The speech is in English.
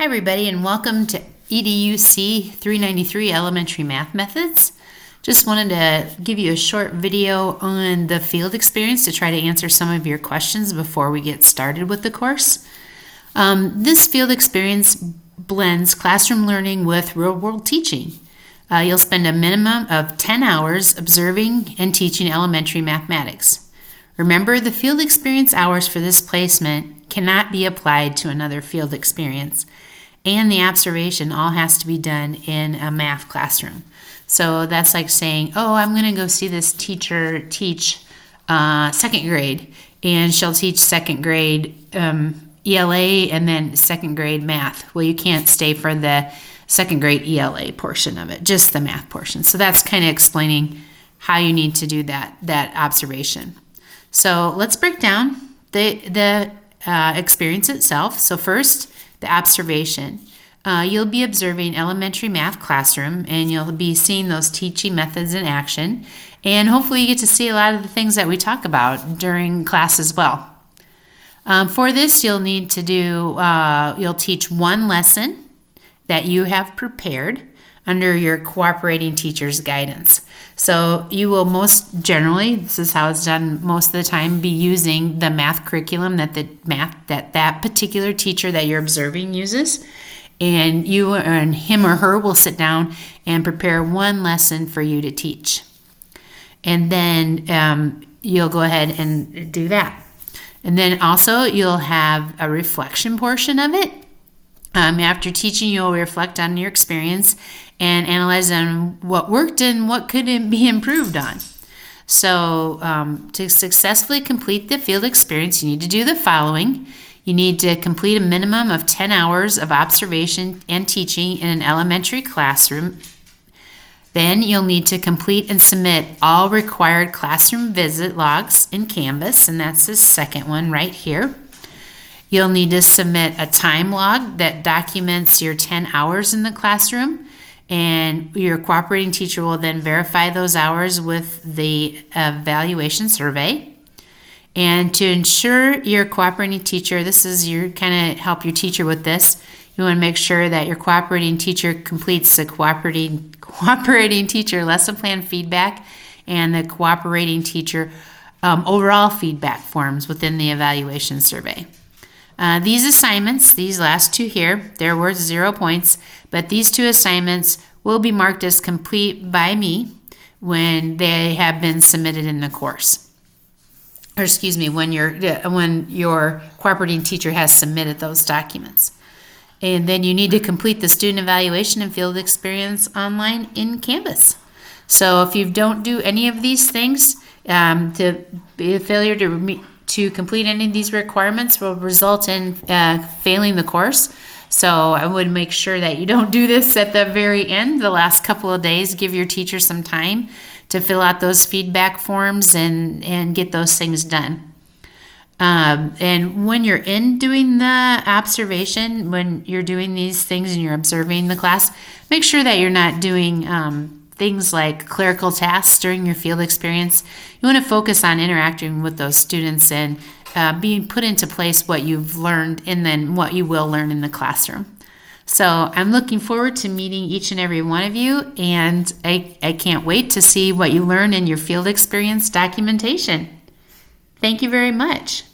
Hi everybody, and welcome to EDUC 393 Elementary Math Methods. Just wanted to give you a short video on the field experience to try to answer some of your questions before we get started with the course. This field experience blends classroom learning with real-world teaching. You'll spend a minimum of 10 hours observing and teaching elementary mathematics. Remember, the field experience hours for this placement cannot be applied to another field experience, and the observation all has to be done in a math classroom. So that's like saying, oh, I'm going to go see this teacher teach second grade, and she'll teach second grade ELA and then second grade math. Well, you can't stay for the second grade ELA portion of it, just the math portion. So that's kind of explaining how you need to do that observation. So let's break down the experience itself. So first, the observation. You'll be observing elementary math classroom, and you'll be seeing those teaching methods in action, and hopefully you get to see a lot of the things that we talk about during class as well. For this, you'll need to do, you'll teach one lesson that you have prepared under your cooperating teacher's guidance. So you will most generally, this is how it's done most of the time, be using the math curriculum that particular teacher that you're observing uses. And you and him or her will sit down and prepare one lesson for you to teach. And then you'll go ahead and do that. And then also you'll have a reflection portion of it. After teaching, you'll reflect on your experience and analyze on what worked and what could be improved on. So to successfully complete the field experience, you need to do the following. You need to complete a minimum of 10 hours of observation and teaching in an elementary classroom. Then you'll need to complete and submit all required classroom visit logs in Canvas, and that's the second one right here. You'll need to submit a time log that documents your 10 hours in the classroom, and your cooperating teacher will then verify those hours with the evaluation survey. And to ensure your cooperating teacher, this is your kind of help your teacher with this, you want to make sure that your cooperating teacher completes the cooperating teacher lesson plan feedback and the cooperating teacher overall feedback forms within the evaluation survey. These assignments, these last two here, they're worth 0 points, but these two assignments will be marked as complete by me when they have been submitted in the course. Or excuse me, when your cooperating teacher has submitted those documents. And then you need to complete the student evaluation and field experience online in Canvas. So if you don't do any of these things, to be a failure to complete any of these requirements will result in failing the course. So I would make sure that you don't do this at the very end, the last couple of days. Give your teacher some time to fill out those feedback forms and get those things done. And when you're in doing the observation, when you're doing these things and you're observing the class, make sure that you're not doing things like clerical tasks during your field experience. You want to focus on interacting with those students and being put into place what you've learned and then what you will learn in the classroom. So I'm looking forward to meeting each and every one of you, and I can't wait to see what you learn in your field experience documentation. Thank you very much.